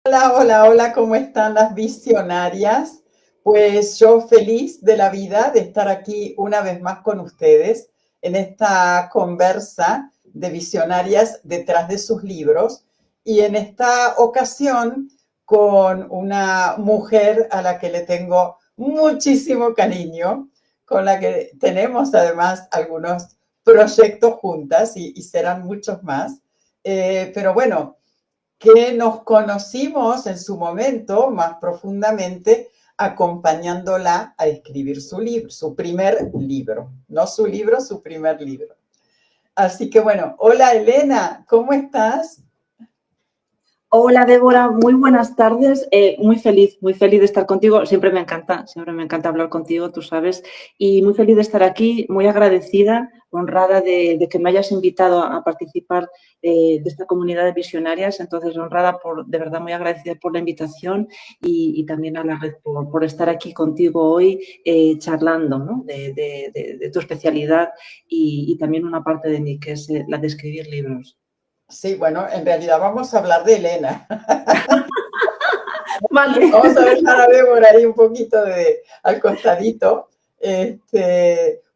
Hola, hola, hola, ¿cómo están las visionarias? Pues yo feliz de la vida de estar aquí una vez más con ustedes en esta conversa de visionarias detrás de sus libros y en esta ocasión con una mujer a la que le tengo muchísimo cariño, con la que tenemos además algunos proyectos juntas y serán muchos más. Pero bueno, que nos conocimos en su momento más profundamente acompañándola a escribir su libro, su primer libro, no su libro, su primer libro. Así que bueno, hola Elena, ¿cómo estás? Hola Débora, muy buenas tardes. Muy feliz de estar contigo. Siempre me encanta hablar contigo, tú sabes. Y muy feliz de estar aquí, muy agradecida, honrada de que me hayas invitado a participar de esta comunidad de visionarias. Entonces, honrada de verdad, muy agradecida por la invitación y también a la red por estar aquí contigo hoy charlando, ¿no? de tu especialidad y también una parte de mí, que es la de escribir libros. Sí, bueno, en realidad vamos a hablar de Elena. Vale. Vamos a dejar a Débora ahí un poquito al costadito,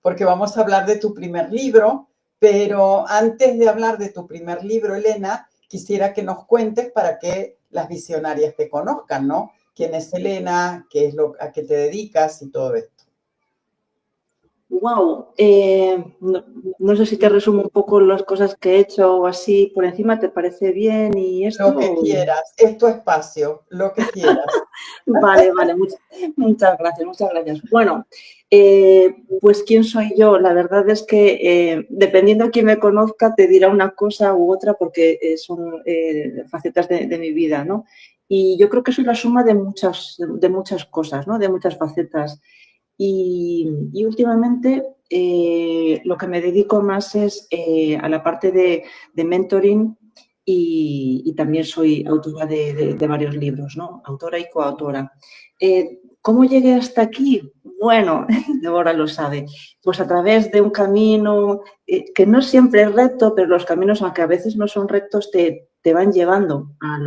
porque vamos a hablar de tu primer libro, pero antes de hablar de tu primer libro, Elena, quisiera que nos cuentes para que las visionarias te conozcan, ¿no? ¿Quién es Elena? ¿Qué es a qué te dedicas? Y todo esto. Wow, no sé si te resumo un poco las cosas que he hecho o así por encima, ¿te parece bien? Y Lo que esto, quieras, es tu espacio, lo que quieras. vale, muchas gracias, muchas gracias. Bueno, pues ¿quién soy yo? La verdad es que dependiendo a quién me conozca te dirá una cosa u otra porque son facetas de mi vida, ¿no? Y yo creo que soy la suma de muchas cosas, ¿no? De muchas facetas. Y últimamente lo que me dedico más es a la parte de mentoring y también soy autora de varios libros, ¿no? Autora y coautora. ¿Cómo llegué hasta aquí? Bueno, Débora lo sabe, pues a través de un camino que no siempre es recto, pero los caminos, aunque a veces no son rectos, te van llevando a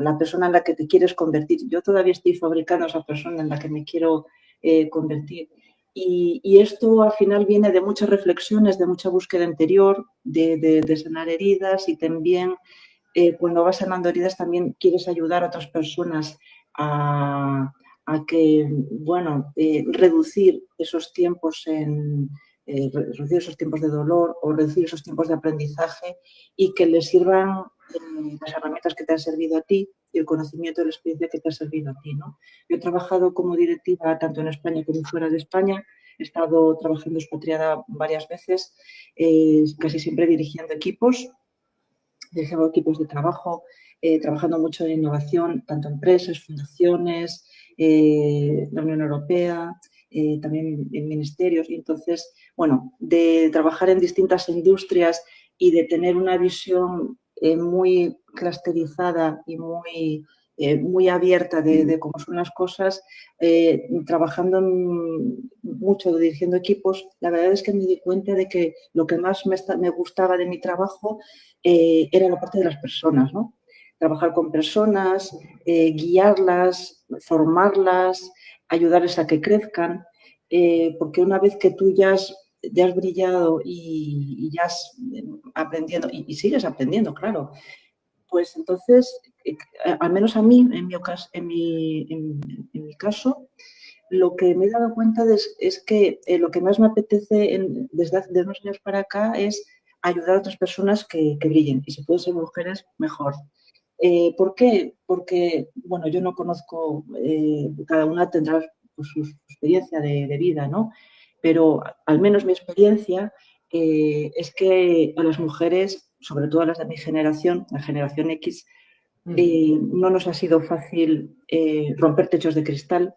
la persona en la que te quieres convertir. Yo todavía estoy fabricando a esa persona en la que me quiero convertir. Y esto al final viene de muchas reflexiones, de mucha búsqueda interior, de sanar heridas y también cuando vas sanando heridas también quieres ayudar a otras personas a que, bueno, reducir esos tiempos reducir esos tiempos de dolor o reducir esos tiempos de aprendizaje y que les sirvan las herramientas que te han servido a ti y el conocimiento y la experiencia que te ha servido a ti, ¿no? Yo he trabajado como directiva tanto en España como fuera de España. He estado trabajando expatriada varias veces, casi siempre dirigiendo equipos de trabajo, trabajando mucho en innovación, tanto empresas, fundaciones, la Unión Europea, también en ministerios. Y entonces, bueno, de trabajar en distintas industrias y de tener una visión muy clusterizada y muy abierta de cómo son las cosas, trabajando mucho, dirigiendo equipos, la verdad es que me di cuenta de que lo que más me gustaba de mi trabajo era la parte de las personas, ¿no? Trabajar con personas, guiarlas, formarlas, ayudarles a que crezcan, porque una vez que tú ya has brillado y ya has aprendido, y sigues aprendiendo, claro, pues entonces, al menos a mí, en mi caso, lo que me he dado cuenta es que lo que más me apetece desde unos años para acá es ayudar a otras personas que brillen. Y si pueden ser mujeres, mejor. ¿Por qué? Porque, bueno, yo no conozco, cada una tendrá pues, su experiencia de vida, ¿no? Pero al menos mi experiencia es que a las mujeres, sobre todo a las de mi generación, la generación X, no nos ha sido fácil romper techos de cristal,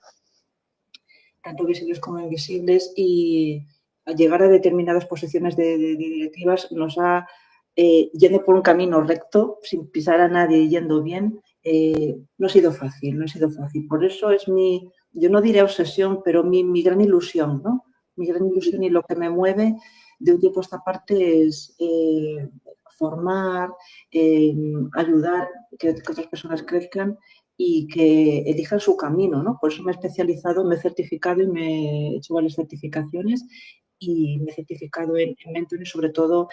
tanto visibles como invisibles, y al llegar a determinadas posiciones de directivas nos ha, yendo por un camino recto, sin pisar a nadie y yendo bien, no ha sido fácil, no ha sido fácil. Por eso es yo no diré obsesión, pero mi gran ilusión, ¿no? Mi gran ilusión y lo que me mueve de un tiempo a esta parte es formar, ayudar que otras personas crezcan y que elijan su camino, ¿no? Por eso me he especializado, me he certificado y me he hecho varias certificaciones y me he certificado en mentoring, sobre todo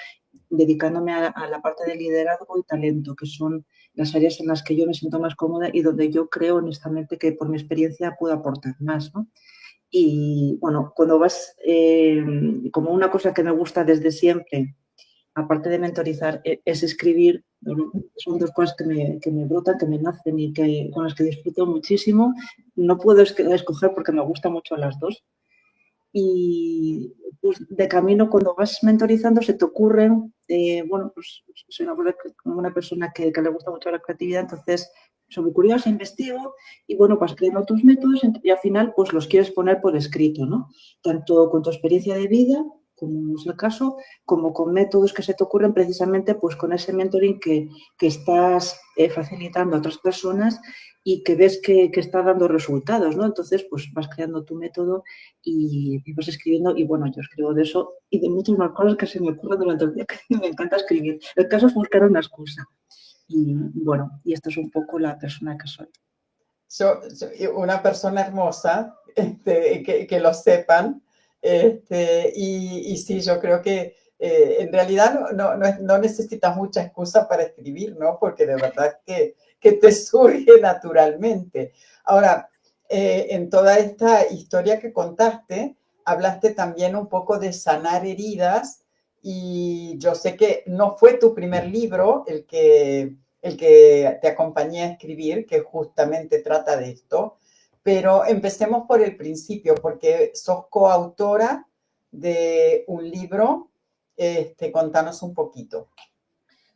dedicándome a la parte de liderazgo y talento, que son las áreas en las que yo me siento más cómoda y donde yo creo honestamente que por mi experiencia puedo aportar más, ¿no? Y bueno, cuando vas, como una cosa que me gusta desde siempre, aparte de mentorizar, es escribir. Son dos cosas que me brotan, que me nacen y con las que disfruto muchísimo. No puedo escoger porque me gustan mucho las dos. Y pues, de camino, cuando vas mentorizando, se te ocurren, bueno, pues soy una persona que le gusta mucho la creatividad, entonces soy muy curiosa, investigo y bueno, vas creando tus métodos y al final pues los quieres poner por escrito, ¿no? Tanto con tu experiencia de vida, como es el caso, como con métodos que se te ocurren precisamente pues con ese mentoring que estás facilitando a otras personas y que ves que está dando resultados, ¿no? Entonces pues vas creando tu método y vas escribiendo, y bueno, yo escribo de eso y de muchas más cosas que se me ocurren durante el día, que me encanta escribir. El caso es buscar una excusa. Y bueno, y esto es un poco la persona que soy. Una persona hermosa, que lo sepan, y sí, yo creo que en realidad no necesitas mucha excusa para escribir, ¿no? Porque de verdad que te surge naturalmente. Ahora, en toda esta historia que contaste, hablaste también un poco de sanar heridas y yo sé que no fue tu primer libro el que te acompañé a escribir, que justamente trata de esto, pero empecemos por el principio, porque sos coautora de un libro, contanos un poquito.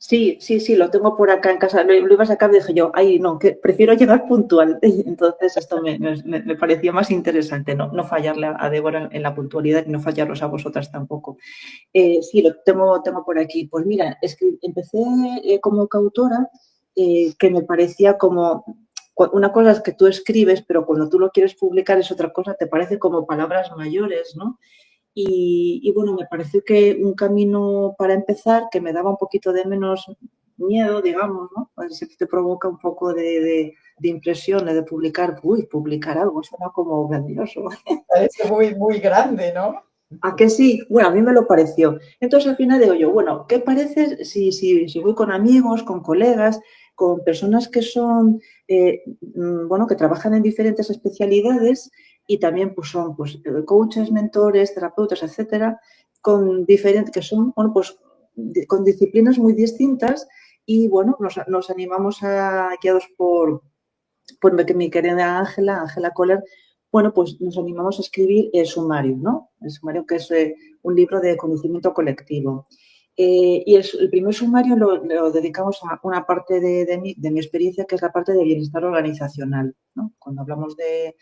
Sí, lo tengo por acá en casa. Lo iba a sacar y dije yo, ay, no, que prefiero llegar puntual. Entonces esto me parecía más interesante, no fallarle a Débora en la puntualidad y no fallaros a vosotras tampoco. Sí, lo tengo por aquí. Pues mira, es que empecé como coautora, que me parecía como... Una cosa es que tú escribes, pero cuando tú lo quieres publicar es otra cosa, te parece como palabras mayores, ¿no? Y bueno, me pareció que un camino para empezar que me daba un poquito de menos miedo, digamos, ¿no? Pues siempre te provoca un poco de impresión de publicar, publicar algo, suena como grandioso. Parece muy, muy grande, ¿no? ¿A que sí? Bueno, a mí me lo pareció. Entonces al final digo yo, bueno, ¿qué parece si voy con amigos, con colegas, con personas que son, bueno, que trabajan en diferentes especialidades y también pues son pues, coaches, mentores, terapeutas, etcétera, que son, bueno, pues con disciplinas muy distintas y bueno, nos animamos guiados por mi querida Ángela Coller, bueno, pues nos animamos a escribir el sumario, ¿no? El sumario que es un libro de conocimiento colectivo. Y el primer sumario lo dedicamos a una parte de mi experiencia, que es la parte de bienestar organizacional, ¿no? Cuando hablamos de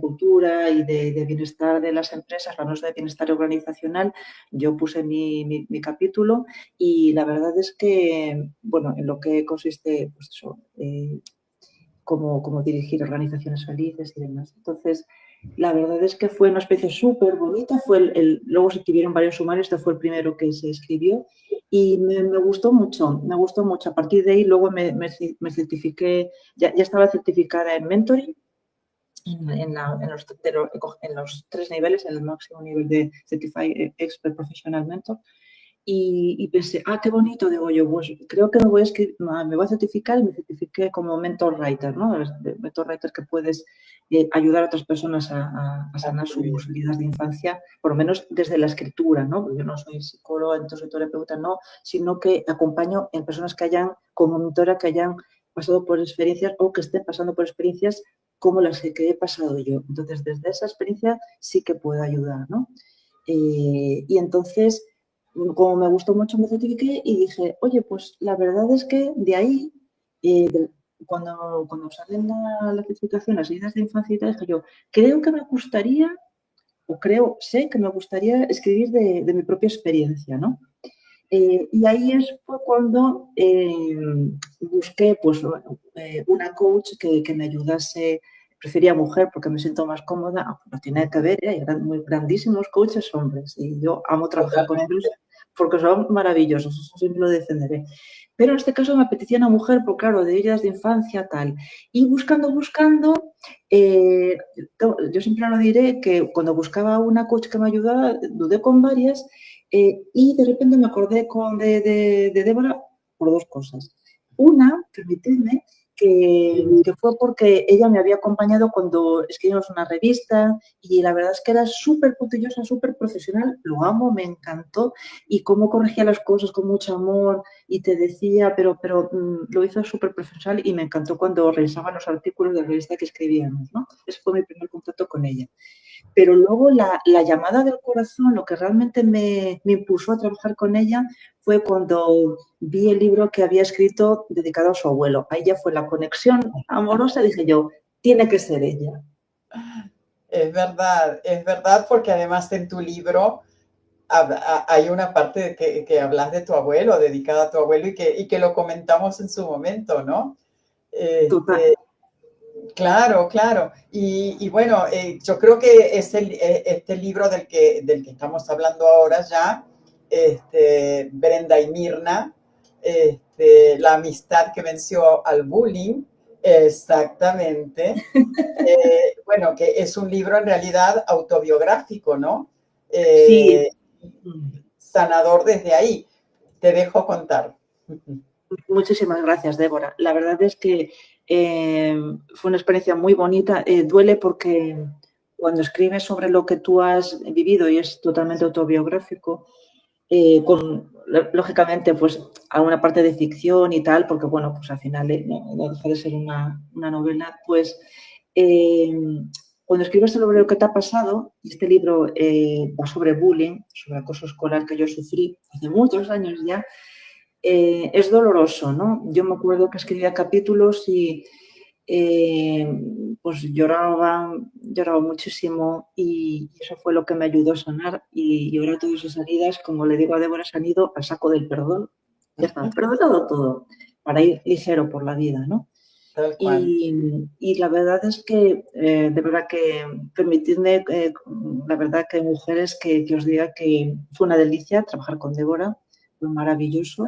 cultura y de bienestar de las empresas, hablamos de bienestar organizacional, yo puse mi capítulo y la verdad es que, bueno, en lo que consiste, pues eso, cómo dirigir organizaciones felices y demás. Entonces, la verdad es que fue una especie súper bonita. Luego se escribieron varios sumarios, este fue el primero que se escribió y me gustó mucho, me gustó mucho. A partir de ahí luego me certifiqué, ya estaba certificada en mentoring, en los 3 niveles, en el máximo nivel de Certified Expert Professional Mentor. Y pensé, qué bonito, digo yo, pues creo que me voy a certificar y me certifiqué como mentor writer, ¿no? Mentor writer que puedes ayudar a otras personas a sanar sus heridas de infancia, por lo menos desde la escritura, ¿no? Porque yo no soy psicóloga, entonces soy terapeuta, no, sino que acompaño en personas que hayan, como mentora, que hayan pasado por experiencias o que estén pasando por experiencias como las que he pasado yo. Entonces, desde esa experiencia sí que puedo ayudar, ¿no? Y entonces, como me gustó mucho, me certifiqué y dije, oye, pues la verdad es que de ahí, cuando salen la certificación, las heridas de infancia y tal, dije yo, creo que me gustaría, sé que me gustaría escribir de mi propia experiencia, ¿no? Y ahí fue cuando busqué pues, una coach que me ayudase. Prefería mujer porque me siento más cómoda, no tiene que ver, hay grandísimos coaches hombres y yo amo trabajar con hombres porque son maravillosos, eso siempre lo defenderé. Pero en este caso me apetecía una mujer, pues claro, de ellas de infancia, tal. Y buscando, yo siempre lo diré que cuando buscaba una coach que me ayudara, dudé con varias y de repente me acordé de Débora por dos cosas. Una, permitidme, que fue porque ella me había acompañado cuando escribimos una revista y la verdad es que era súper puntillosa, súper profesional, lo amo, me encantó y cómo corregía las cosas con mucho amor y te decía, pero lo hizo súper profesional y me encantó cuando revisaba los artículos de la revista que escribíamos, ¿no? Ese fue mi primer contacto con ella. Pero luego la llamada del corazón, lo que realmente me impulsó a trabajar con ella fue cuando vi el libro que había escrito dedicado a su abuelo. Ahí ya fue la conexión amorosa, dije yo, tiene que ser ella. Es verdad, porque además en tu libro hay una parte de que hablas de tu abuelo, dedicada a tu abuelo, y que lo comentamos en su momento, ¿no? Total. Claro, claro. Y bueno, yo creo que es este libro del que estamos hablando ahora ya, Brenda y Mirna, la amistad que venció al bullying, exactamente. Bueno, que es un libro en realidad autobiográfico, ¿no? Sí. Sanador desde ahí. Te dejo contar. Muchísimas gracias, Débora. La verdad es que fue una experiencia muy bonita. Duele porque cuando escribes sobre lo que tú has vivido y es totalmente autobiográfico, lógicamente, pues alguna parte de ficción y tal, porque bueno, pues al final no deja de ser una novela, pues cuando escribes sobre lo que te ha pasado, este libro va sobre bullying, sobre acoso escolar que yo sufrí hace muchos años ya, es doloroso, ¿no? Yo me acuerdo que escribía capítulos y pues lloraba muchísimo y eso fue lo que me ayudó a sanar y ahora todas esas heridas, como le digo a Débora, se han ido al saco del perdón. Ya está, perdonado todo, para ir ligero por la vida, ¿no? Tal cual. Y la verdad es que, de verdad que, permitidme, la verdad que mujeres que os diga que fue una delicia trabajar con Débora, fue maravilloso.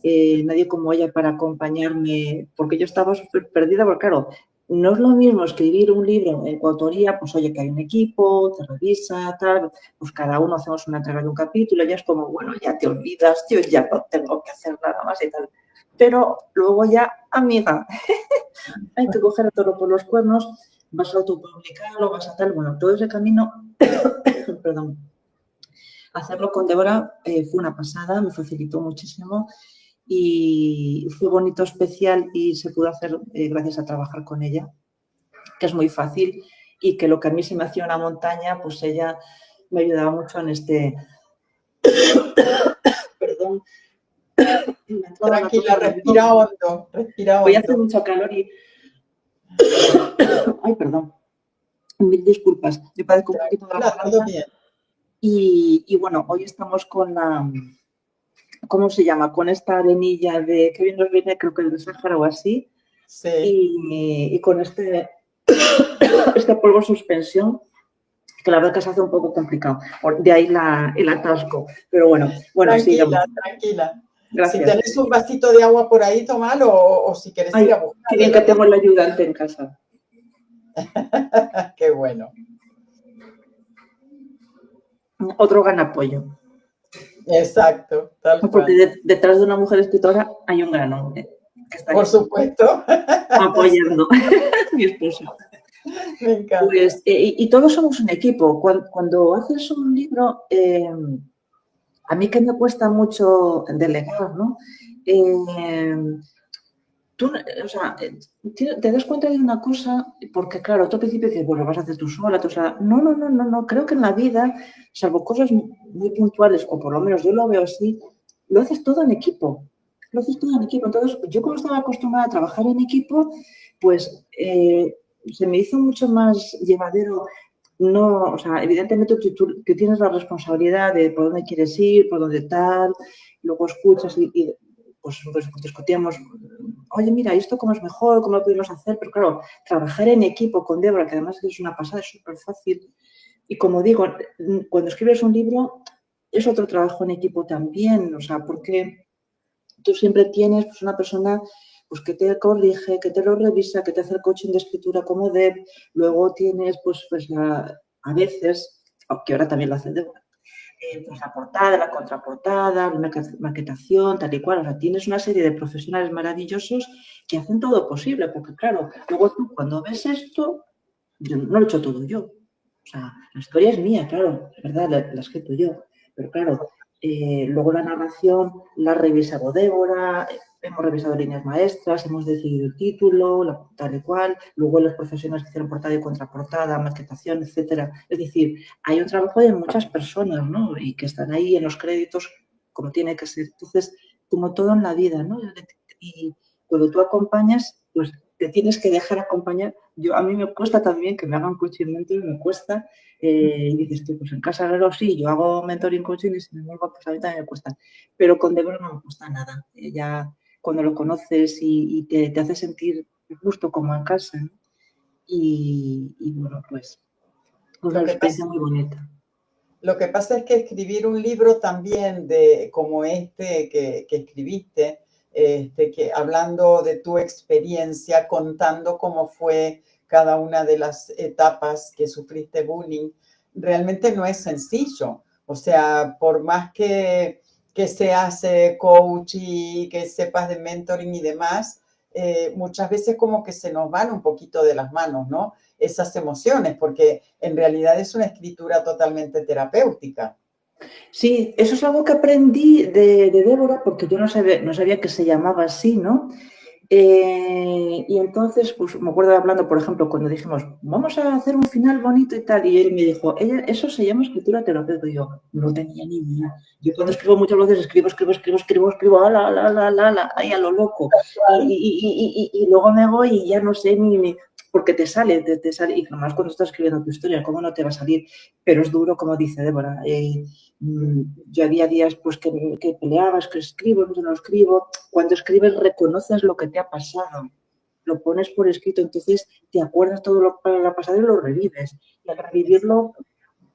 Nadie como ella para acompañarme, porque yo estaba súper perdida, porque claro, no es lo mismo escribir un libro en coautoría, pues oye, que hay un equipo, te revisa, tal, pues cada uno hacemos una entrega de un capítulo, ya es como, bueno, ya te olvidas, yo ya no tengo que hacer nada más y tal. Pero luego ya, amiga, hay que coger el toro por los cuernos, vas a autopublicarlo, vas a tal, bueno, todo ese camino, perdón, hacerlo con Débora fue una pasada, me facilitó muchísimo y fue bonito, especial y se pudo hacer gracias a trabajar con ella, que es muy fácil y que lo que a mí se me hacía una montaña, pues ella me ayudaba mucho en este... Perdón. Tranquila, respira hondo, respira Voy a hacer hondo. mucho calor y... Ay, perdón. Mil disculpas, me padezco un poquito de la Tranquila, todo garganta. bien. Y bueno, hoy estamos con la... ¿Cómo se llama? Con esta arenilla de que nos viene, creo que del Sáhara o así. Sí. Y con este polvo suspensión, que la verdad que se hace un poco complicado. De ahí el atasco. Pero bueno, sigamos. Tranquila, tranquila. Si Gracias. tenés un vasito de agua por ahí, tomalo, o si quieres ir Ay, a qué bien que buscarlo. tengo el ayudante en casa. Qué bueno. Otro gran apoyo. Exacto, tal Porque cual. detrás de una mujer escritora hay un gran hombre que está Por supuesto. apoyando. Mi esposo. Me encanta. Pues, y todos somos un equipo. Cuando haces un libro, a mí que me cuesta mucho delegar, ¿no? Tú, o sea, te das cuenta de una cosa, porque claro, tú al principio dices, bueno, vas a hacer tú sola, o sea, no, creo que en la vida, salvo cosas muy puntuales, o por lo menos yo lo veo así, lo haces todo en equipo, lo haces todo en equipo. Entonces, yo como estaba acostumbrada a trabajar en equipo, pues se me hizo mucho más llevadero. No, o sea, evidentemente tú tienes la responsabilidad de por dónde quieres ir, por dónde tal, luego escuchas y pues discutíamos, oye, mira, ¿esto cómo es mejor? ¿Cómo lo podemos hacer? Pero claro, trabajar en equipo con Débora, que además es una pasada, es súper fácil. Y como digo, cuando escribes un libro, es otro trabajo en equipo también, o sea, porque tú siempre tienes pues, una persona pues, que te corrige, que te lo revisa, que te hace el coaching de escritura como dev, luego tienes a veces, aunque ahora también lo hace Débora, pues la portada, la contraportada, la maquetación, tal y cual. O sea, tienes una serie de profesionales maravillosos que hacen todo posible, porque claro, luego tú cuando ves esto, yo no lo he hecho todo yo. O sea, la historia es mía, claro, es verdad, la he escrito yo. Pero claro, luego la narración la ha revisado Débora, hemos revisado líneas maestras, hemos decidido el título, tal y cual, luego los profesionales que hicieron portada y contraportada, maquetación, etcétera. Es decir, hay un trabajo de muchas personas, ¿no? Y que están ahí en los créditos como tiene que ser. Entonces, como todo en la vida, ¿no? Y cuando tú acompañas, pues te tienes que dejar acompañar. A mí me cuesta también que me hagan coaching mentoring, me cuesta. Y dices tú, pues en casa claro, sí, yo hago mentoring coaching y sin embargo, pues a mí también me cuesta. Pero con Débora no me cuesta nada. Ya cuando lo conoces y te hace sentir justo como en casa, ¿no? Y bueno, pues una experiencia muy bonita. Lo que pasa es que escribir un libro también como este que escribiste, hablando de tu experiencia, contando cómo fue cada una de las etapas que sufriste bullying, realmente no es sencillo. O sea, por más que seas coach y que sepas de mentoring y demás, muchas veces como que se nos van un poquito de las manos, ¿no? Esas emociones, porque en realidad es una escritura totalmente terapéutica. Sí, eso es algo que aprendí de Débora, porque yo no sabía que se llamaba así, ¿no? Y entonces, pues me acuerdo hablando, por ejemplo, cuando dijimos, vamos a hacer un final bonito y tal, y él me dijo, eso se llama escritura terapéutica. Y yo no tenía ni idea. Yo cuando escribo muchas veces escribo, ahí a lo loco. Y luego me voy y ya no sé ni porque te sale, y además cuando estás escribiendo tu historia, ¿cómo no te va a salir? Pero es duro, como dice Débora. Yo había días pues que peleabas, que escribo, no lo escribo. Cuando escribes reconoces lo que te ha pasado, lo pones por escrito, entonces te acuerdas todo lo que ha pasado y lo revives. Y al revivirlo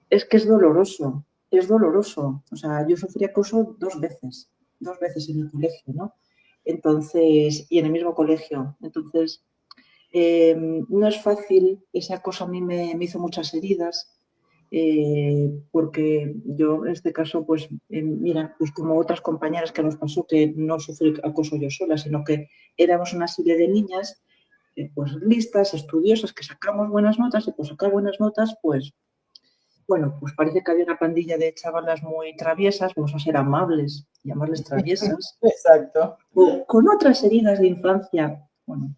es que es doloroso, es doloroso. O sea, yo sufrí acoso dos veces en el colegio, ¿no? Entonces, y en el mismo colegio. Entonces, no es fácil, ese acoso a mí me hizo muchas heridas. Porque yo en este caso, pues mira, pues como otras compañeras que nos pasó que no sufrí acoso yo sola, sino que éramos una serie de niñas pues listas, estudiosas, que sacamos buenas notas y por sacar buenas notas, pues bueno, pues parece que había una pandilla de chavalas muy traviesas, vamos a ser amables, llamarles traviesas, Exacto. o con otras heridas de infancia, bueno,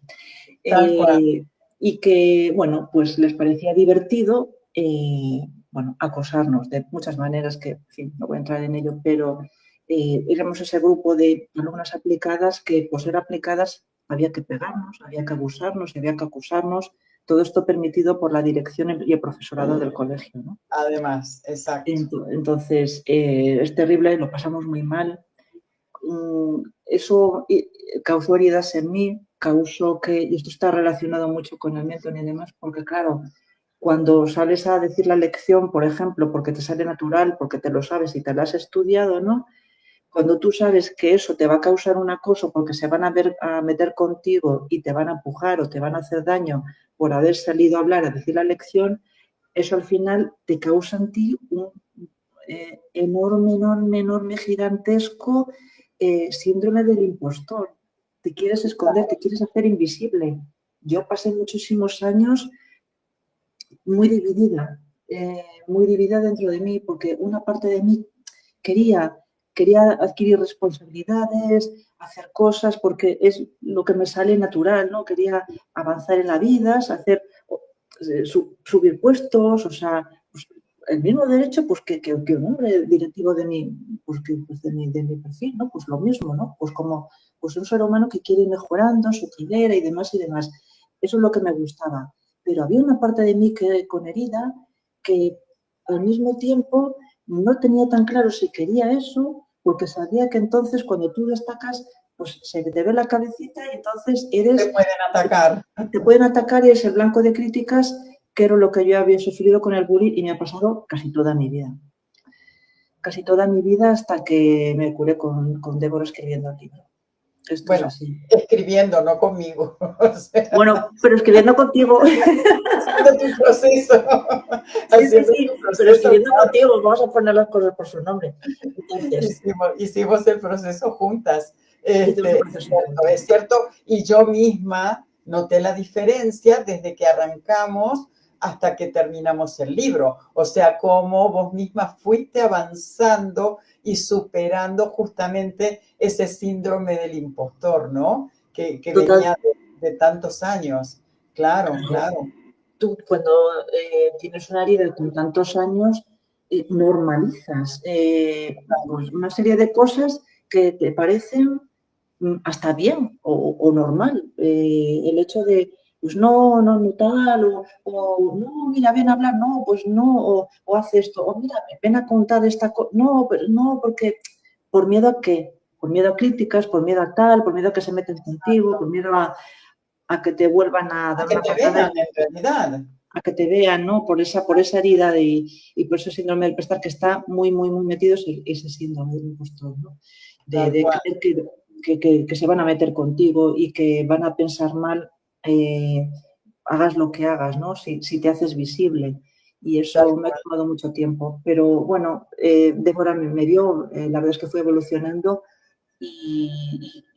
Tal cual. y que, bueno, pues les parecía divertido, bueno, acosarnos de muchas maneras que, en fin, no voy a entrar en ello, pero éramos ese grupo de alumnas aplicadas que, por ser aplicadas, había que pegarnos, había que abusarnos, había que acusarnos, todo esto permitido por la dirección y el profesorado del colegio, ¿no? Además, exacto. Entonces, es terrible, lo pasamos muy mal. Eso causó heridas en mí, causó que, y esto está relacionado mucho con el mentoring y demás, porque claro, cuando sales a decir la lección, por ejemplo, porque te sale natural, porque te lo sabes y te lo has estudiado, ¿no? Cuando tú sabes que eso te va a causar un acoso porque se van a meter contigo y te van a empujar o te van a hacer daño por haber salido a hablar, a decir la lección, eso al final te causa en ti un enorme, gigantesco síndrome del impostor. Te quieres esconder, te quieres hacer invisible. Yo pasé muchísimos años muy dividida dentro de mí, porque una parte de mí quería adquirir responsabilidades, hacer cosas, porque es lo que me sale natural, ¿no? Quería avanzar en la vida, subir puestos, o sea, pues, el mismo derecho pues, que un hombre directivo de de mi perfil, ¿no? Pues lo mismo, ¿no? Pues como pues un ser humano que quiere ir mejorando su carrera y demás y demás. Eso es lo que me gustaba. Pero había una parte de mí con herida que al mismo tiempo no tenía tan claro si quería eso, porque sabía que entonces cuando tú destacas, pues se te ve la cabecita y entonces Te pueden atacar. te pueden atacar y eres el blanco de críticas, que era lo que yo había sufrido con el bullying y me ha pasado casi toda mi vida. casi toda mi vida hasta que me curé con Débora escribiendo el libro. Esto es Bueno, así. escribiendo, no conmigo. O sea, Bueno, pero escribiendo contigo. haciendo tu proceso. Sí, sí, Haciendo sí, tu pero proceso, escribiendo claro. contigo, vamos a poner las cosas por su nombre. Entonces, Hicimos el proceso juntas. hicimos un proceso juntos. Es cierto, y yo misma noté la diferencia desde que arrancamos hasta que terminamos el libro. O sea, cómo vos misma fuiste avanzando y superando justamente ese síndrome del impostor, ¿no? Que Total, venía de tantos años. Claro, claro. tú cuando tienes una herida con tantos años, normalizas pues una serie de cosas que te parecen hasta bien o normal. El hecho de, pues no tal, o no, mira, ven a hablar, no, pues no, o haz esto, o mira, ven a contar esta cosa, no, pero no, porque por miedo a qué, por miedo a críticas, por miedo a tal, por miedo a que se meten contigo, por miedo a que te vuelvan a A dar que una te patada, vean en realidad. a que te vean, ¿no? Por esa herida y por ese síndrome del impostor que está muy, muy, muy metido ese síndrome del impostor, ¿no? Tal De cual. creer que se van a meter contigo y que van a pensar mal, hagas lo que hagas, ¿no? Si te haces visible. Y Tal eso me ha cual. tomado mucho tiempo. Pero bueno, Débora me dio, la verdad es que fue evolucionando y,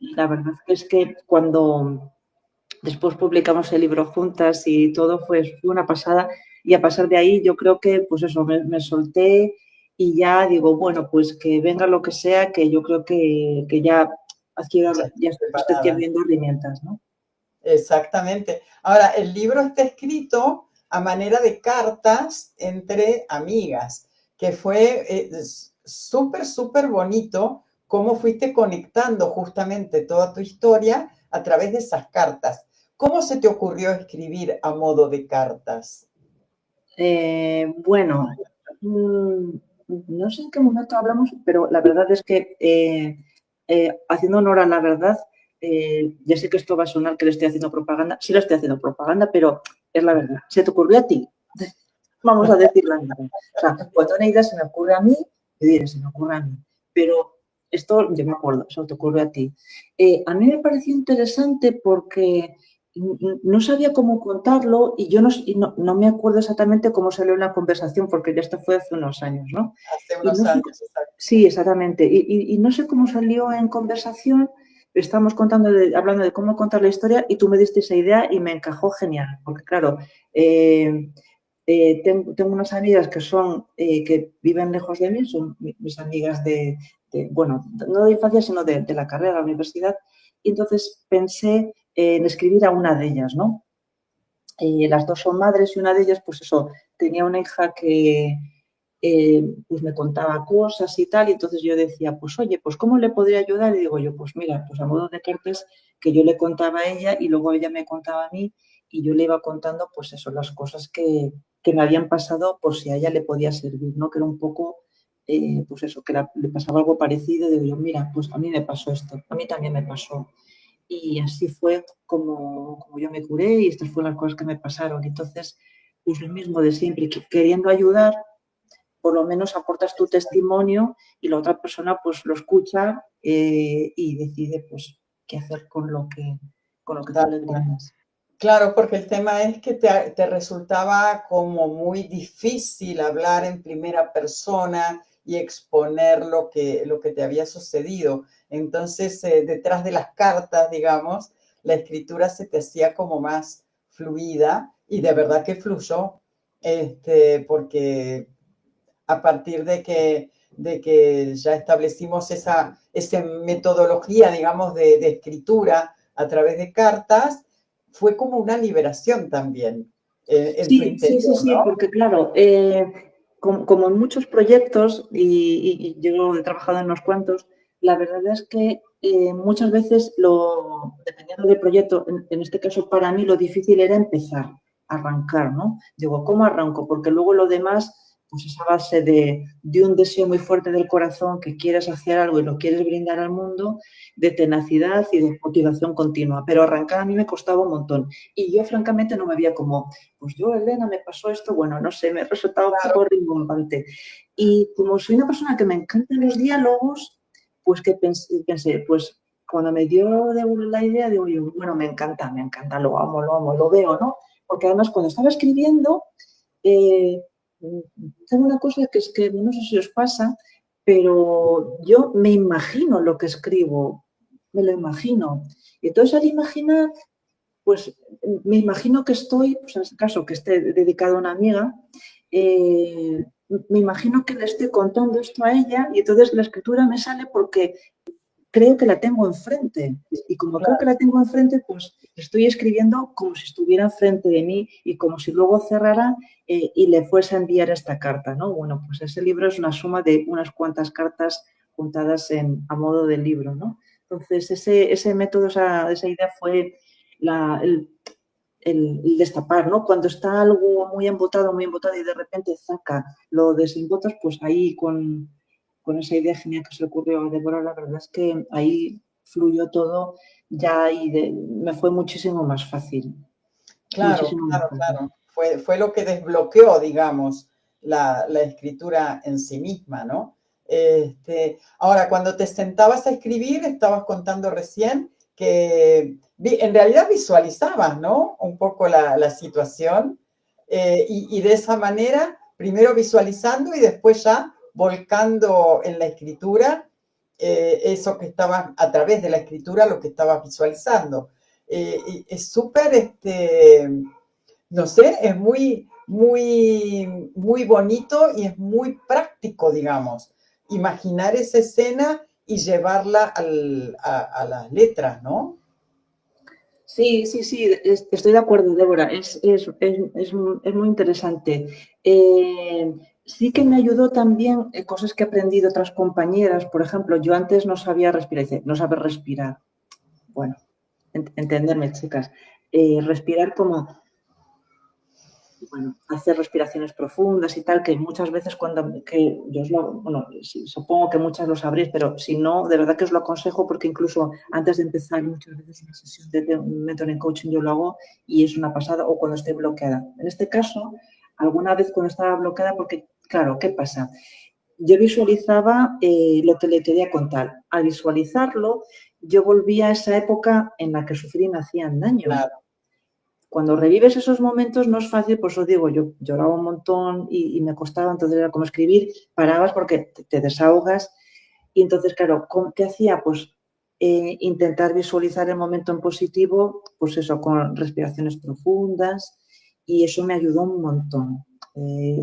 y la verdad es que cuando después publicamos el libro juntas y todo fue una pasada. Y a pasar de ahí yo creo que, pues eso, me solté y ya digo, bueno, pues que venga lo que sea, que yo creo que Ya ya estoy estoy preparada. adquiriendo herramientas, ¿no? Exactamente. Ahora, el libro está escrito a manera de cartas entre amigas, que fue súper, súper bonito cómo fuiste conectando justamente toda tu historia a través de esas cartas. ¿Cómo se te ocurrió escribir a modo de cartas? Bueno, no sé en qué momento hablamos, pero la verdad es que, haciendo honor a la verdad, ya sé que esto va a sonar que le estoy haciendo propaganda, sí le estoy haciendo propaganda, pero es la verdad. ¿Se te ocurrió a ti? Vamos a decir la verdad. O sea, cuando una idea se me ocurre a mí, yo diré, se me ocurre a mí. Pero esto, yo me acuerdo, eso te ocurre a ti. A mí me pareció interesante porque no sabía cómo contarlo y yo no me acuerdo exactamente cómo salió en la conversación, porque ya esto fue hace unos años, ¿no? Hace Y unos no sé, años, exacto. sí, exactamente. Y no sé cómo salió en conversación. Estamos hablando de cómo contar la historia y tú me diste esa idea y me encajó genial, porque claro, tengo unas amigas que viven lejos de mí, son mis amigas bueno, no de infancia, sino de la carrera, de la universidad, y entonces pensé en escribir a una de ellas, ¿no? Las dos son madres y una de ellas, pues eso, tenía una hija que pues me contaba cosas y tal, y entonces yo decía, pues oye, pues ¿cómo le podría ayudar? Y digo yo, pues mira, pues a modo de cartas que yo le contaba a ella y luego ella me contaba a mí y yo le iba contando, pues eso, las cosas que me habían pasado por si a ella le podía servir, ¿no? Que era un poco, pues eso, que le pasaba algo parecido, y digo yo, mira, pues a mí me pasó esto, a mí también me pasó. Y así fue como yo me curé y estas fueron las cosas que me pasaron. Entonces, pues lo mismo de siempre, queriendo ayudar, por lo menos aportas tu testimonio y la otra persona pues lo escucha y decide pues qué hacer con lo que tú Tal le cual. brindas. Claro, porque el tema es que te resultaba como muy difícil hablar en primera persona y exponer lo que te había sucedido. Entonces, detrás de las cartas, digamos, la escritura se te hacía como más fluida y de verdad que fluyó, porque a partir de que ya establecimos esa metodología, digamos, de escritura a través de cartas, fue como una liberación también en tu Sí, sí, sí, interior, sí, ¿no? porque claro, como en muchos proyectos, y yo he trabajado en unos cuantos, la verdad es que muchas veces, dependiendo del proyecto, en este caso para mí lo difícil era empezar, arrancar, ¿no? Digo, ¿cómo arranco? Porque luego lo demás pues esa base de un deseo muy fuerte del corazón, que quieres hacer algo y lo quieres brindar al mundo, de tenacidad y de motivación continua. Pero arrancar a mí me costaba un montón. Y yo, francamente, no me veía como, pues yo, Elena, me pasó esto, bueno, no sé, me resultaba un poco rimbombante. Y como soy una persona que me encantan los diálogos, pues que pensé, pues cuando me dio la idea, digo yo, bueno, me encanta, lo amo, lo veo, ¿no? Porque además cuando estaba escribiendo, tengo una cosa que es que no sé si os pasa, pero yo me imagino lo que escribo, me lo imagino. Y entonces al imaginar, pues me imagino que estoy, pues en este caso que esté dedicado a una amiga, me imagino que le estoy contando esto a ella y entonces la escritura me sale porque creo que la tengo enfrente. Y como creo que la tengo enfrente, pues estoy escribiendo como si estuviera enfrente de mí y como si luego cerrara y le fuese a enviar esta carta, ¿no? Bueno, pues ese libro es una suma de unas cuantas cartas juntadas a modo de libro, ¿no? Entonces, ese método, esa idea fue el destapar, ¿no? Cuando está algo muy embotado y de repente saca, lo desembotas, pues ahí con esa idea genial que se le ocurrió a Débora, la verdad es que ahí fluyó todo ya y me fue muchísimo más fácil. Claro, claro, claro. Fue lo que desbloqueó, digamos, la escritura en sí misma, ¿no? Ahora, cuando te sentabas a escribir, estabas contando recién que en realidad visualizabas, ¿no? Un poco la situación y de esa manera, primero visualizando y después ya volcando en la escritura eso que estabas, a través de la escritura, lo que estabas visualizando. Es súper, no sé, es muy bonito y es muy práctico, digamos, imaginar esa escena y llevarla a las letras, ¿no? Sí, estoy de acuerdo, Débora, es muy interesante. Sí que me ayudó también cosas que he aprendido de otras compañeras. Por ejemplo, yo antes no sabía respirar, no saber respirar. Bueno, entenderme, chicas. Respirar como, bueno, hacer respiraciones profundas y tal, que muchas veces yo os lo, bueno, sí, supongo que muchas lo sabréis, pero si no, de verdad que os lo aconsejo porque incluso antes de empezar muchas veces una sesión de mentoring coaching yo lo hago y es una pasada o cuando estoy bloqueada. En este caso, alguna vez cuando estaba bloqueada, porque claro, ¿qué pasa? Yo visualizaba lo que le quería contar. Al visualizarlo, yo volvía a esa época en la que sufrí y me hacían daño. Claro. Cuando revives esos momentos no es fácil, por eso digo, yo lloraba un montón y me costaba, entonces era como escribir, parabas porque te desahogas y entonces, claro, ¿qué hacía? Pues intentar visualizar el momento en positivo, pues eso, con respiraciones profundas y eso me ayudó un montón.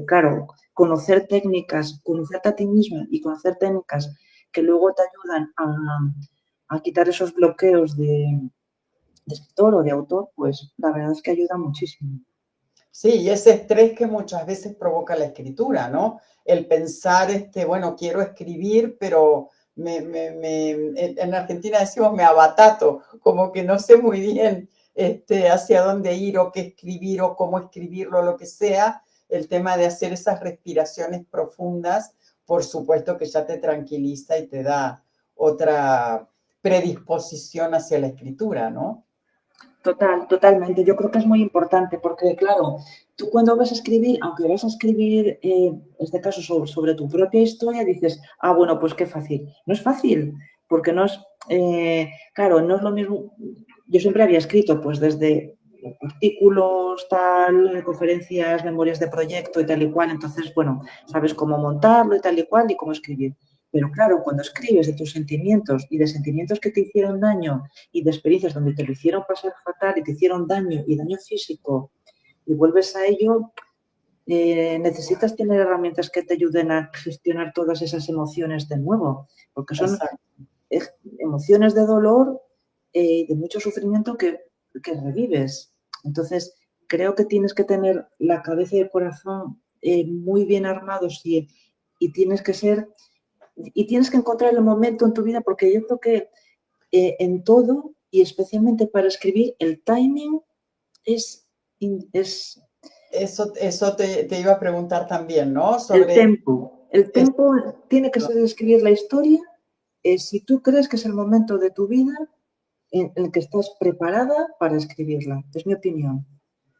Claro, conocerte a ti misma y conocer técnicas que luego te ayudan a quitar esos bloqueos de escritor o de autor, pues la verdad es que ayuda muchísimo. Sí, y ese estrés que muchas veces provoca la escritura, ¿no? El pensar, bueno, quiero escribir, pero en Argentina decimos me abatato, como que no sé muy bien hacia dónde ir o qué escribir o cómo escribirlo, lo que sea. El tema de hacer esas respiraciones profundas, por supuesto que ya te tranquiliza y te da otra predisposición hacia la escritura, ¿no? Totalmente. Yo creo que es muy importante porque, claro, tú cuando vas a escribir, aunque vas a escribir, en este caso, sobre tu propia historia, dices, bueno, pues qué fácil. No es fácil, porque no es, claro, no es lo mismo. Yo siempre había escrito, pues desde artículos, tal, conferencias, memorias de proyecto y tal y cual, entonces, bueno, sabes cómo montarlo y tal y cual y cómo escribir. Pero claro, cuando escribes de tus sentimientos y de sentimientos que te hicieron daño y de experiencias donde te lo hicieron pasar fatal y te hicieron daño y daño físico y vuelves a ello, necesitas tener herramientas que te ayuden a gestionar todas esas emociones de nuevo, porque son emociones de dolor y de mucho sufrimiento que revives. Entonces, creo que tienes que tener la cabeza y el corazón muy bien armados y tienes que ser y tienes que encontrar el momento en tu vida porque yo creo que en todo y especialmente para escribir el timing es eso te iba a preguntar también, ¿no? El Sobre... tempo. El tempo tiene que ser escribir la historia si tú crees que es el momento de tu vida en el que estás preparada para escribirla. Es mi opinión.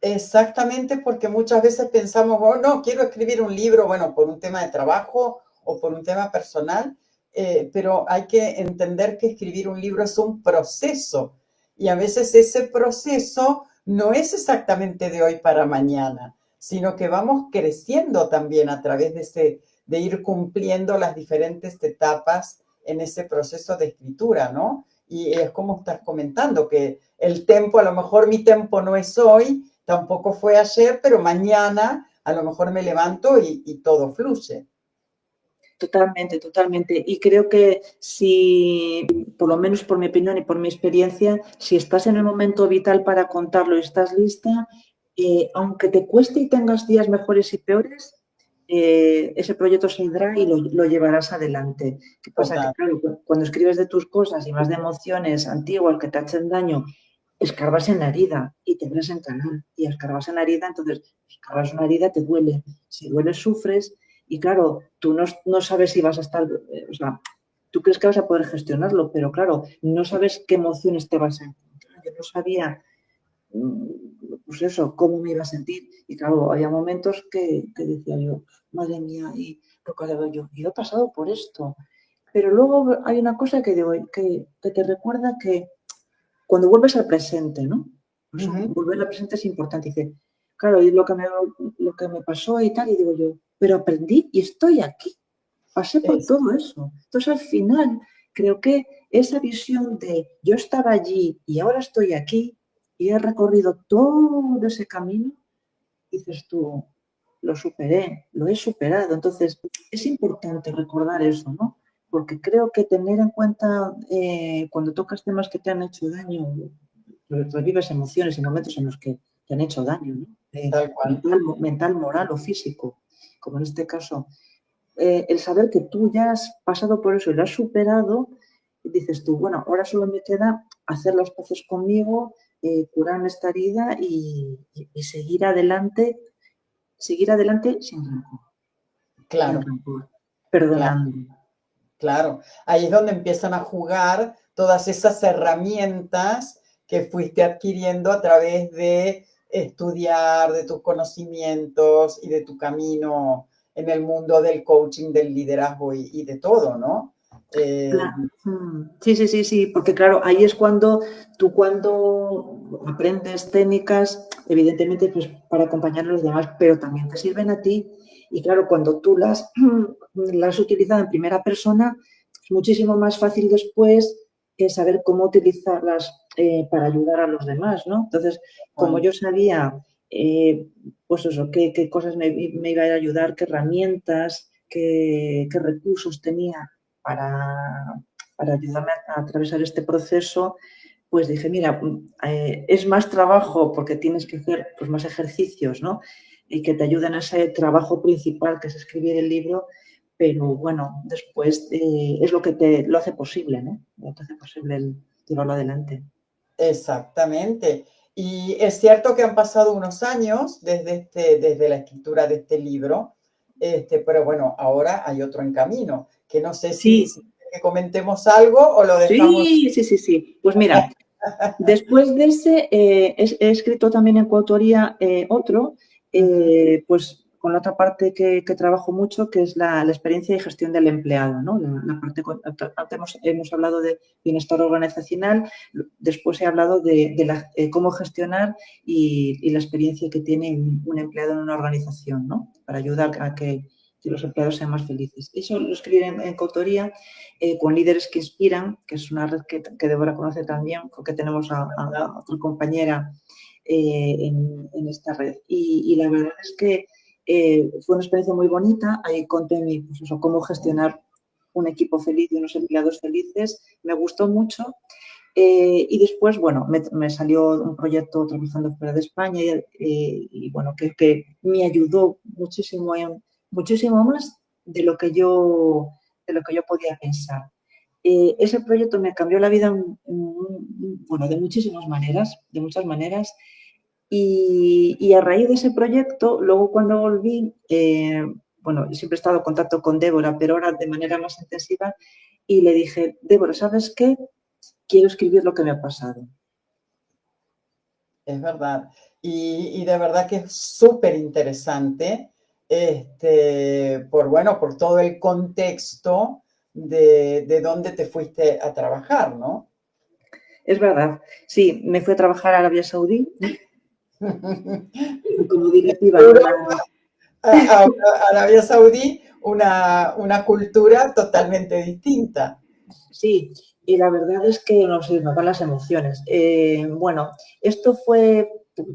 Exactamente, porque muchas veces pensamos, oh, no, quiero escribir un libro, bueno, por un tema de trabajo o por un tema personal, pero hay que entender que escribir un libro es un proceso y a veces ese proceso no es exactamente de hoy para mañana, sino que vamos creciendo también a través de ir cumpliendo las diferentes etapas en ese proceso de escritura, ¿no? Y es como estás comentando, que el tempo, a lo mejor mi tempo no es hoy, tampoco fue ayer, pero mañana a lo mejor me levanto y todo fluye. Totalmente, totalmente. Y creo que si, por lo menos por mi opinión y por mi experiencia, si estás en el momento vital para contarlo y estás lista, aunque te cueste y tengas días mejores y peores, ese proyecto saldrá y lo llevarás adelante. ¿Qué pasa? Que Total. claro, cuando escribes de tus cosas y vas de emociones antiguas que te hacen daño, escarbas en la herida y te ves en canal. Y escarbas en la herida, entonces escarbas una herida, te duele. Si duele, sufres. Y claro, tú no sabes si vas a estar, o sea, tú crees que vas a poder gestionarlo, pero claro, no sabes qué emociones te vas a encontrar. Yo no sabía, pues eso, cómo me iba a sentir. Y claro, había momentos que decía yo, madre mía, y recordaba yo he pasado por esto. Pero luego hay una cosa que, digo, que te recuerda que cuando vuelves al presente, ¿no? Por eso Ujú. volver al presente es importante. Dice, claro, y lo que me pasó y tal, y digo yo, pero aprendí y estoy aquí. Pasé por Es, todo eso. Entonces, al final, creo que esa visión de yo estaba allí y ahora estoy aquí y he recorrido todo ese camino, dices tú, lo superé, lo he superado. Entonces, es importante recordar eso, ¿no? Porque creo que tener en cuenta cuando tocas temas que te han hecho daño, revives emociones y momentos en los que te han hecho daño, ¿no? tal cual. Mental, moral o físico, como en este caso. El saber que tú ya has pasado por eso y lo has superado, dices tú, bueno, ahora solo me queda hacer las paces conmigo, curarme esta herida y seguir adelante sin Claro, rencor, claro, perdonando. claro. Ahí es donde empiezan a jugar todas esas herramientas que fuiste adquiriendo a través de estudiar, de tus conocimientos y de tu camino en el mundo del coaching, del liderazgo y de todo, ¿no? Eh, Claro. Sí, sí, sí, sí, porque claro, ahí es cuando tú cuando aprendes técnicas, evidentemente pues para acompañar a los demás, pero también te sirven a ti. Y claro, cuando tú las has utilizado en primera persona, es muchísimo más fácil después saber cómo utilizarlas para ayudar a los demás, ¿no? Entonces, como bueno, yo sabía, pues eso, qué cosas me iba a ayudar, qué herramientas, qué recursos tenía para, para ayudarme a atravesar este proceso, pues dije, mira, es más trabajo porque tienes que hacer pues, más ejercicios, ¿no? Y que te ayuden a ese trabajo principal que es escribir el libro, pero bueno, después es lo que te lo hace posible, ¿no? Lo que hace posible el llevarlo adelante. exactamente. Y es cierto que han pasado unos años desde la escritura de este libro, pero bueno, ahora hay otro en camino, que no sé si Sí, que comentemos algo o lo dejamos. sí, sí, sí, sí. Pues mira, después de ese, he escrito también en coautoría otro, Ujú. pues con la otra parte que trabajo mucho, que es la experiencia y gestión del empleado, ¿no? La parte, antes hemos hablado de bienestar organizacional, después he hablado de cómo gestionar y la experiencia que tiene un empleado en una organización, ¿no? Para ayudar a que los empleados sean más felices. Eso lo escribí en coautoría con Líderes que Inspiran, que es una red que Débora conoce también, porque tenemos a otra compañera en esta red. Y la verdad es que fue una experiencia muy bonita. Ahí conté pues eso, cómo gestionar un equipo feliz y unos empleados felices. Me gustó mucho. Y después, bueno, me salió un proyecto trabajando fuera de España y bueno, que me ayudó muchísimo, muchísimo más de lo que yo podía pensar. Ese proyecto me cambió la vida, bueno, de muchísimas maneras, de muchas maneras, Y a raíz de ese proyecto, luego cuando volví, bueno, siempre he estado en contacto con Débora, pero ahora de manera más intensiva, y le dije, Débora, ¿sabes qué? Quiero escribir lo que me ha pasado. Es verdad. Y de verdad que es súper interesante, bueno, por todo el contexto de dónde te fuiste a trabajar, ¿no? Es verdad, sí, me fui a trabajar a Arabia Saudí como directiva en una... Europa a Arabia Saudí, una cultura totalmente distinta. Sí, y la verdad es que no sé, me van las emociones. Bueno, esto fue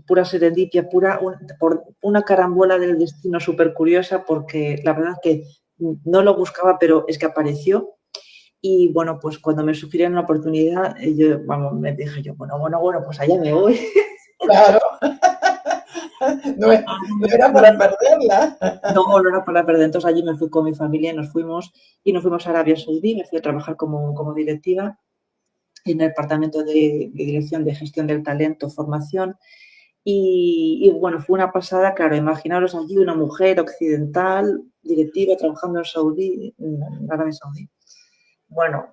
pura serendipia, por una carambola del destino súper curiosa, porque la verdad que no lo buscaba, pero es que apareció. Y bueno, pues cuando me sugirieron la oportunidad, yo, vamos, me dije yo, bueno, pues allá me voy. Claro, no, no era para perderla. No era para perder. Entonces allí me fui con mi familia y nos fuimos a Arabia Saudí. Me fui a trabajar como directiva en el departamento de dirección de gestión del talento, formación. Bueno, fue una pasada, claro, imaginaros allí una mujer occidental, directiva, trabajando en Saudí, en Arabia Saudí. Bueno,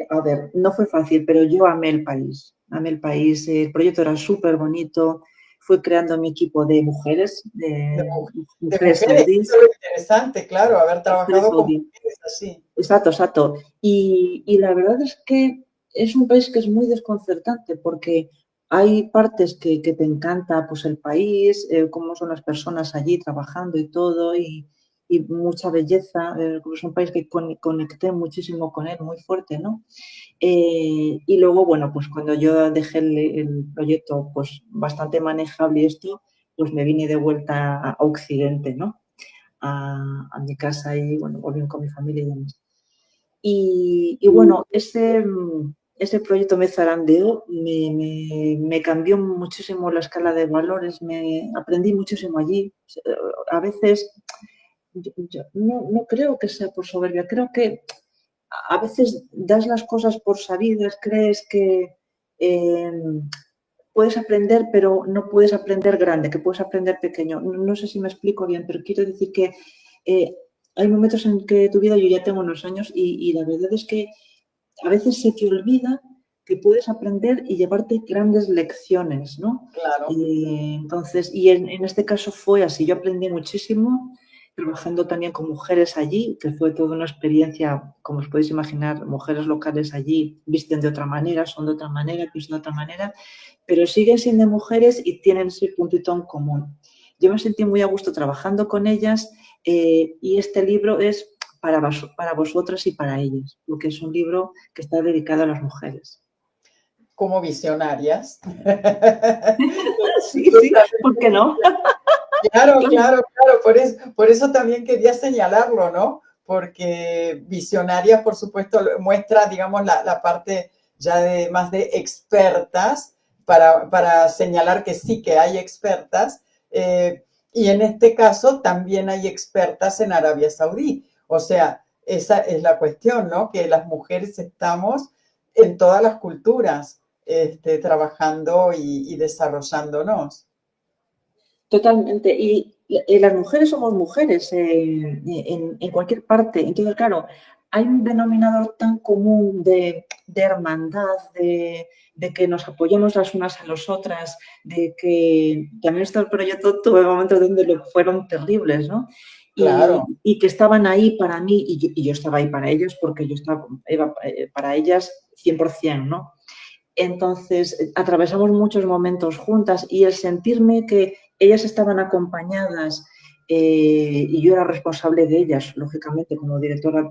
a ver, no fue fácil, pero yo amé el país. Amé el país, el proyecto era súper bonito. Fui creando mi equipo de mujeres, De, de mujeres mujeres, eso saudíes, es lo interesante, claro, haber mujeres trabajado con saudíes. mujeres así. Exacto, exacto. Y la verdad es que es un país que es muy desconcertante porque hay partes que te encanta, pues el país, cómo son las personas allí trabajando y todo, y mucha belleza. Es un país que conecté muchísimo con él, muy fuerte, ¿no? Y luego, bueno, pues cuando yo dejé el proyecto pues bastante manejable y esto, pues me vine de vuelta a Occidente, ¿no? A mi casa y, bueno, volví con mi familia y demás. Bueno, ese proyecto me zarandeó, me cambió muchísimo la escala de valores, me aprendí muchísimo allí. A veces, yo no creo que sea por soberbia, creo que a veces das las cosas por sabidas, crees que eh, puedes aprender, pero no puedes aprender grande, que puedes aprender pequeño. No sé si me explico bien, pero quiero decir que eh, hay momentos en que tu vida, yo ya tengo unos años y la verdad es que a veces se te olvida que puedes aprender y llevarte grandes lecciones, ¿no? Claro. Entonces, en este caso fue así, yo aprendí muchísimo trabajando también con mujeres allí, que fue toda una experiencia, como os podéis imaginar, mujeres locales allí visten de otra manera, son de otra manera, piensan de otra manera, pero siguen siendo mujeres y tienen ese puntito en común. Yo me sentí muy a gusto trabajando con ellas y este libro es para vosotras y para ellas, porque es un libro que está dedicado a las mujeres. Como visionarias. Sí, sí, ¿por qué no? Claro, claro, claro, por eso también quería señalarlo, ¿no? Porque visionarias, por supuesto, muestra, digamos, la parte ya de más de expertas, para señalar que sí que hay expertas, y en este caso también hay expertas en Arabia Saudí. O sea, esa es la cuestión, ¿no? Que las mujeres estamos en todas las culturas, trabajando y desarrollándonos. Totalmente. Y las mujeres somos mujeres en cualquier parte. Entonces, claro, hay un denominador tan común de hermandad, de que nos apoyamos las unas a las otras, de que también este proyecto tuve momentos donde lo fueron terribles, ¿no? Claro. Y que estaban ahí para mí y yo estaba ahí para ellos porque yo estaba para ellas 100%, ¿no? Entonces, atravesamos muchos momentos juntas y el sentirme que ellas estaban acompañadas y yo era responsable de ellas, lógicamente, como directora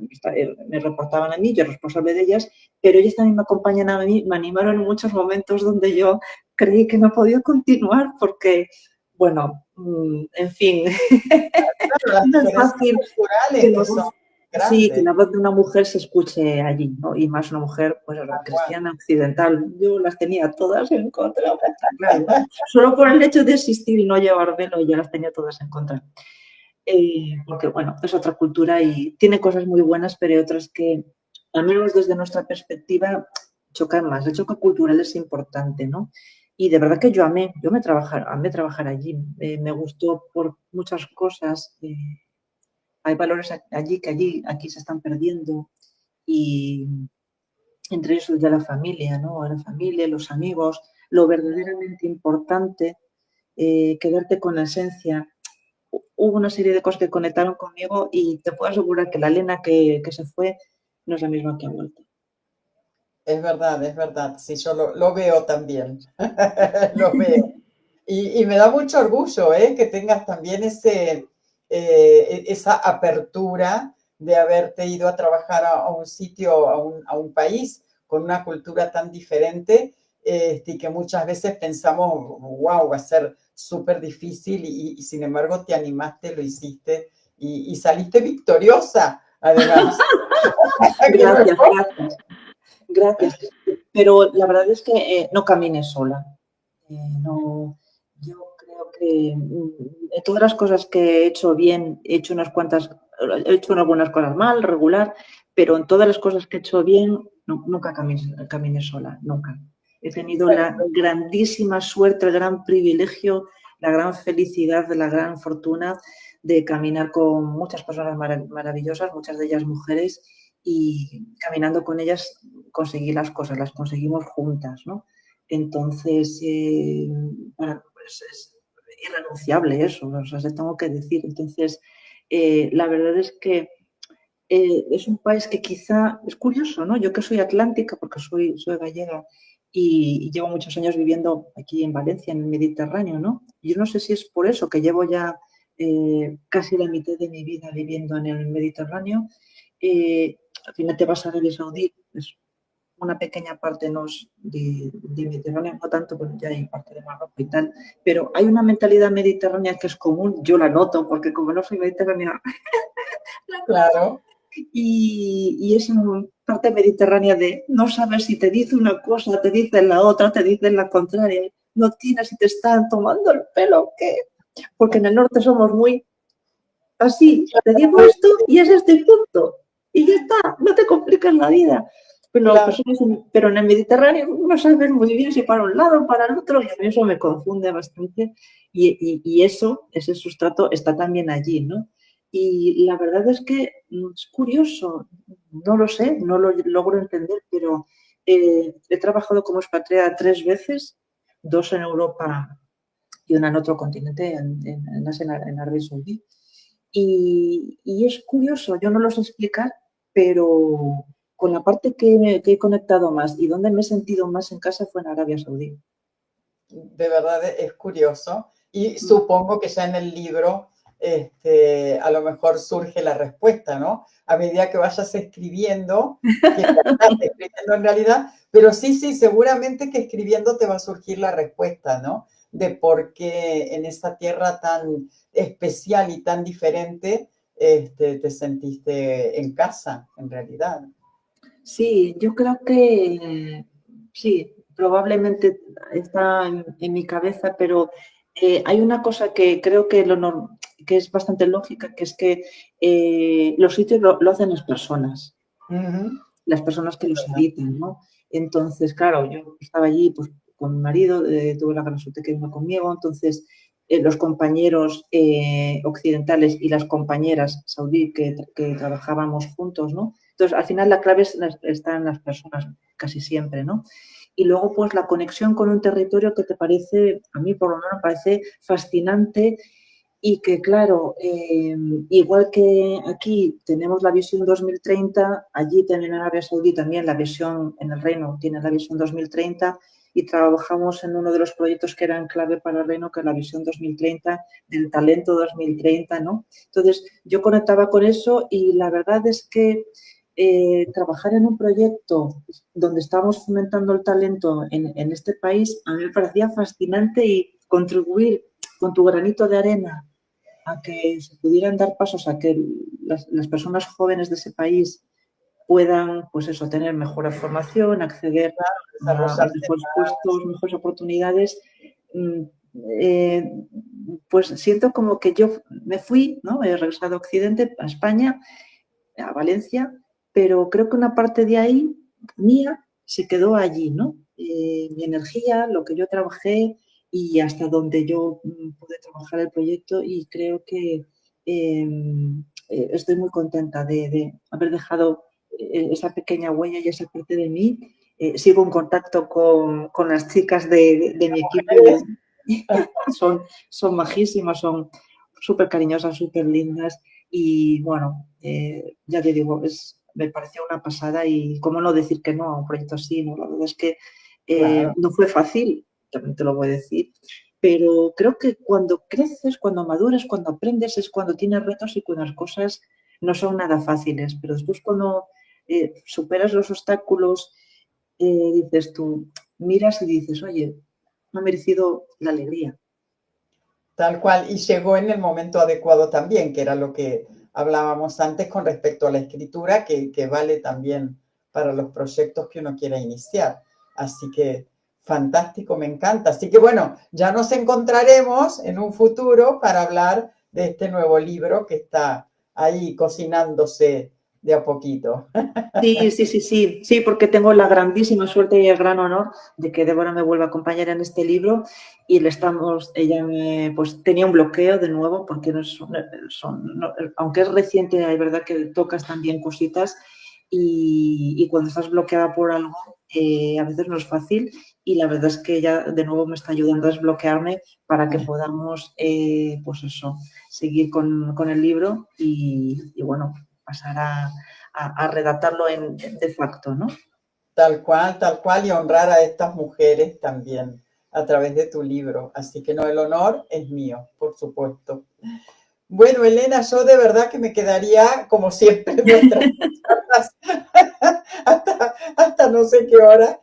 me reportaban a mí, yo era responsable de ellas, pero ellas también me acompañan a mí, me animaron en muchos momentos donde yo creí que no podía continuar porque, bueno, en fin, Claro, las no es diferencias fácil que culturales la que voz son sí, que grandes. la voz de una mujer se escuche allí, ¿no? Y más una mujer, pues, cristiana, occidental. Yo las tenía todas en contra, claro. Solo por el hecho de existir y no llevar velo, ya las tenía todas en contra. Porque, bueno, es otra cultura y tiene cosas muy buenas, pero hay otras que, al menos desde nuestra perspectiva, chocan más. El choque cultural es importante, ¿no? Y de verdad que amé trabajar allí. Me gustó por muchas cosas. Hay valores allí que aquí se están perdiendo y entre ellos el de la familia, ¿no? La familia, los amigos, lo verdaderamente importante, quedarte con la esencia. Hubo una serie de cosas que conectaron conmigo y te puedo asegurar que la Elena que se fue no es la misma que ha vuelto. Es verdad, sí, yo lo veo también, lo veo. Y me da mucho orgullo, que tengas también esa apertura de haberte ido a trabajar a un sitio, a un país con una cultura tan diferente, y que muchas veces pensamos, wow, va a ser súper difícil y sin embargo te animaste, lo hiciste y saliste victoriosa, además. Gracias, gracias. Gracias. Pero la verdad es que no caminé sola. No, yo creo que de todas las cosas que he hecho bien, he hecho algunas cosas mal, regular, pero en todas las cosas que he hecho bien, nunca caminé sola, nunca. He tenido la grandísima suerte, el gran privilegio, la gran felicidad, la gran fortuna de caminar con muchas personas maravillosas, muchas de ellas mujeres, y caminando con ellas conseguí las cosas, las conseguimos juntas, ¿no? Entonces, bueno, pues es irrenunciable eso, o sea, se tengo que decir. Entonces, la verdad es que es un país que quizá, es curioso, ¿no? Yo que soy atlántica, porque soy gallega, y llevo muchos años viviendo aquí en Valencia, en el Mediterráneo, ¿no? Yo no sé si es por eso que llevo ya casi la mitad de mi vida viviendo en el Mediterráneo. Al final te vas a Arabia Saudí, es una pequeña parte nos de Mediterráneo, no tanto, porque ya hay parte de Marruecos y tal, pero hay una mentalidad mediterránea que es común, yo la noto, porque como no soy mediterránea, la noto, Claro. y es una parte mediterránea de no sabes si te dice una cosa, te dicen la otra, te dicen la contraria, no tienes si te están tomando el pelo, ¿qué? Porque en el norte somos muy así, te digo esto y es este punto. Y ya está, no te complicas la vida. Claro. Pero en el Mediterráneo no sabes muy bien si para un lado o para el otro, y a mí eso me confunde bastante. Y eso, ese sustrato está también allí, ¿no? Y la verdad es que es curioso, no lo sé, no lo logro entender, pero he trabajado como expatriada 3 veces, 2 en Europa y una en otro continente, en Arabia Saudí. Y es curioso, yo no lo sé explicar, pero con la parte que he conectado más y donde me he sentido más en casa fue en Arabia Saudí. De verdad es curioso y supongo que ya en el libro a lo mejor surge la respuesta, ¿no? A medida que vayas escribiendo, que ya estás escribiendo en realidad, pero sí, sí, seguramente que escribiendo te va a surgir la respuesta, ¿no? De por qué en esa tierra tan especial y tan diferente te sentiste en casa, en realidad. Sí, yo creo que sí, probablemente está en mi cabeza, pero hay una cosa que creo que, que es bastante lógica, que es que los sitios lo hacen Ujú. las personas que los habitan, ¿no? Entonces, claro, yo estaba allí pues, con mi marido, tuve la gran suerte que vino conmigo, entonces los compañeros occidentales y las compañeras saudí que trabajábamos juntos, ¿no? Entonces, al final la clave está en las personas casi siempre, ¿no? Y luego, pues, la conexión con un territorio que te parece, a mí por lo menos, me parece fascinante y que, claro, igual que aquí tenemos la visión 2030, allí también en Arabia Saudí también la visión, en el Reino tiene la visión 2030 y trabajamos en uno de los proyectos que eran clave para el Reino, que es la visión 2030, del talento 2030, ¿no? Entonces, yo conectaba con eso y la verdad es que trabajar en un proyecto donde estábamos fomentando el talento en este país, a mí me parecía fascinante y contribuir con tu granito de arena a que se pudieran dar pasos a que las personas jóvenes de ese país puedan, pues eso, tener mejor formación, acceder a Desarrollarse mejores puestos, más. mejores oportunidades. Eh, pues siento como que yo me fui, ¿no? He regresado a Occidente, a España, a Valencia, pero creo que una parte de ahí, mía, se quedó allí, ¿no? mi energía, lo que yo trabajé y hasta donde yo pude trabajar el proyecto y creo que estoy muy contenta de haber dejado esa pequeña huella y esa parte de mí. Sigo en contacto con las chicas de mi equipo. Son majísimas, son súper cariñosas, súper lindas y bueno, ya te digo, me pareció una pasada y cómo no decir que no a un proyecto así, ¿no? La verdad es que Claro. no fue fácil, también te lo voy a decir, pero creo que cuando creces, cuando maduras, cuando aprendes es cuando tienes retos y cuando las cosas no son nada fáciles, pero después cuando superas los obstáculos, dices tú, miras y dices, oye, me ha merecido la alegría. Tal cual, y llegó en el momento adecuado también, que era lo que hablábamos antes con respecto a la escritura, que vale también para los proyectos que uno quiera iniciar. Así que fantástico, me encanta. Así que bueno, ya nos encontraremos en un futuro para hablar de este nuevo libro que está ahí cocinándose de a poquito. Sí, sí, sí, sí, sí, porque tengo la grandísima suerte y el gran honor de que Débora me vuelva a acompañar en este libro y ella pues tenía un bloqueo de nuevo porque aunque es reciente, hay verdad que tocas también cositas y cuando estás bloqueada por algo a veces no es fácil y la verdad es que ella de nuevo me está ayudando a desbloquearme para que podamos, pues eso, seguir con el libro y bueno, pasar a redactarlo de facto, ¿no? Tal cual, y honrar a estas mujeres también a través de tu libro. Así que no, el honor es mío, por supuesto. Bueno, Elena, yo de verdad que me quedaría, como siempre, en nuestras charlas hasta no sé qué hora,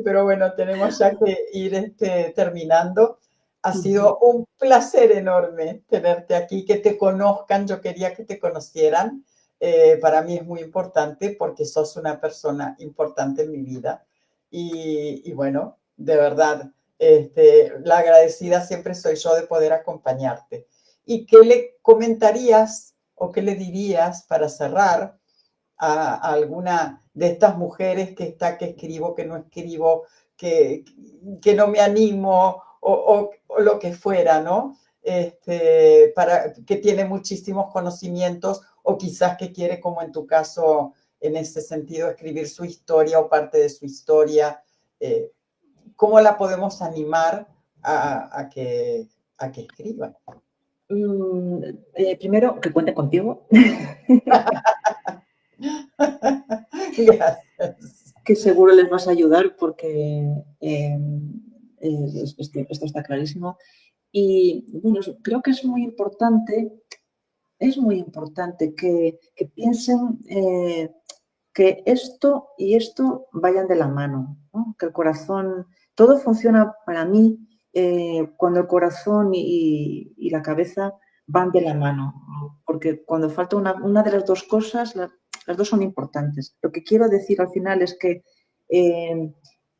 pero bueno, tenemos ya que ir terminando. Ha sido un placer enorme tenerte aquí, que te conozcan, yo quería que te conocieran. Para mí es muy importante porque sos una persona importante en mi vida. Y bueno, de verdad, la agradecida siempre soy yo de poder acompañarte. ¿Y qué le comentarías o qué le dirías para cerrar a alguna de estas mujeres que está, que escribo, que no escribo, que no me animo o lo que fuera, ¿no? Que tiene muchísimos conocimientos o quizás que quiere, como en tu caso, en ese sentido, escribir su historia o parte de su historia. ¿Cómo la podemos animar a que escriba? Primero, que cuente contigo. Gracias. Que seguro les vas a ayudar porque esto está clarísimo. Y bueno, creo que es muy importante que piensen que esto y esto vayan de la mano, ¿no? Que el corazón, todo funciona para mí cuando el corazón y la cabeza van de la mano, ¿no? Porque cuando falta una de las dos cosas, las dos son importantes. Lo que quiero decir al final es que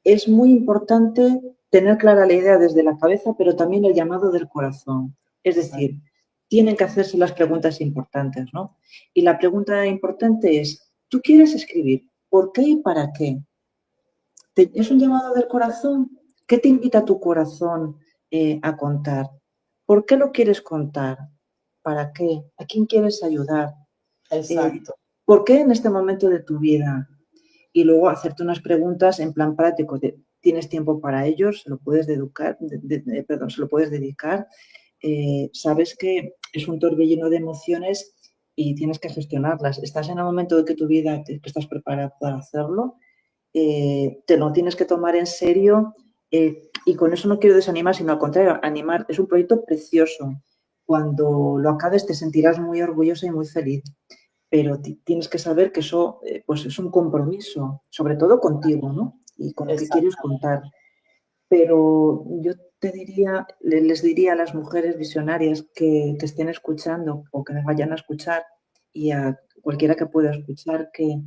es muy importante tener clara la idea desde la cabeza, pero también el llamado del corazón. Es decir, tienen que hacerse las preguntas importantes, ¿no? Y la pregunta importante es, ¿tú quieres escribir? ¿Por qué y para qué? ¿Es un llamado del corazón? ¿Qué te invita tu corazón a contar? ¿Por qué lo quieres contar? ¿Para qué? ¿A quién quieres ayudar? Exacto. ¿Por qué en este momento de tu vida? Y luego hacerte unas preguntas en plan práctico. ¿Tienes tiempo para ellos? ¿Se lo puedes se lo puedes dedicar? Sabes que es un torbellino de emociones y tienes que gestionarlas. Estás en el momento de que tu vida, que estás preparada para hacerlo, te lo tienes que tomar en serio y con eso no quiero desanimar, sino al contrario, animar. Es un proyecto precioso. Cuando lo acabes te sentirás muy orgullosa y muy feliz, pero tienes que saber que eso pues es un compromiso, sobre todo contigo, ¿no? Y con lo que quieres contar. Pero yo les diría a las mujeres visionarias que estén escuchando o que me vayan a escuchar y a cualquiera que pueda escuchar que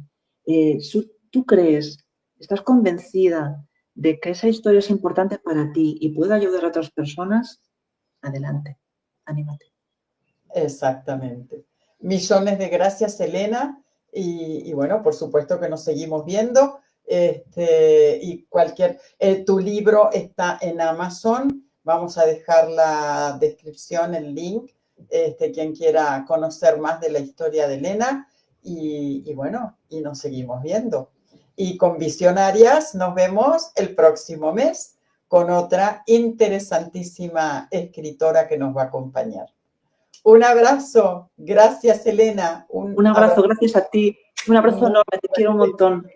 si tú crees, estás convencida de que esa historia es importante para ti y puede ayudar a otras personas, adelante, anímate. Exactamente. Millones de gracias, Elena. Y bueno, por supuesto que nos seguimos viendo. y cualquier, tu libro está en Amazon, vamos a dejar la descripción, el link, quien quiera conocer más de la historia de Elena, y bueno, y nos seguimos viendo. Y con Visionarias nos vemos el próximo mes con otra interesantísima escritora que nos va a acompañar. Un abrazo, gracias Elena. Un abrazo, gracias a ti, un abrazo enorme, te quiero un montón.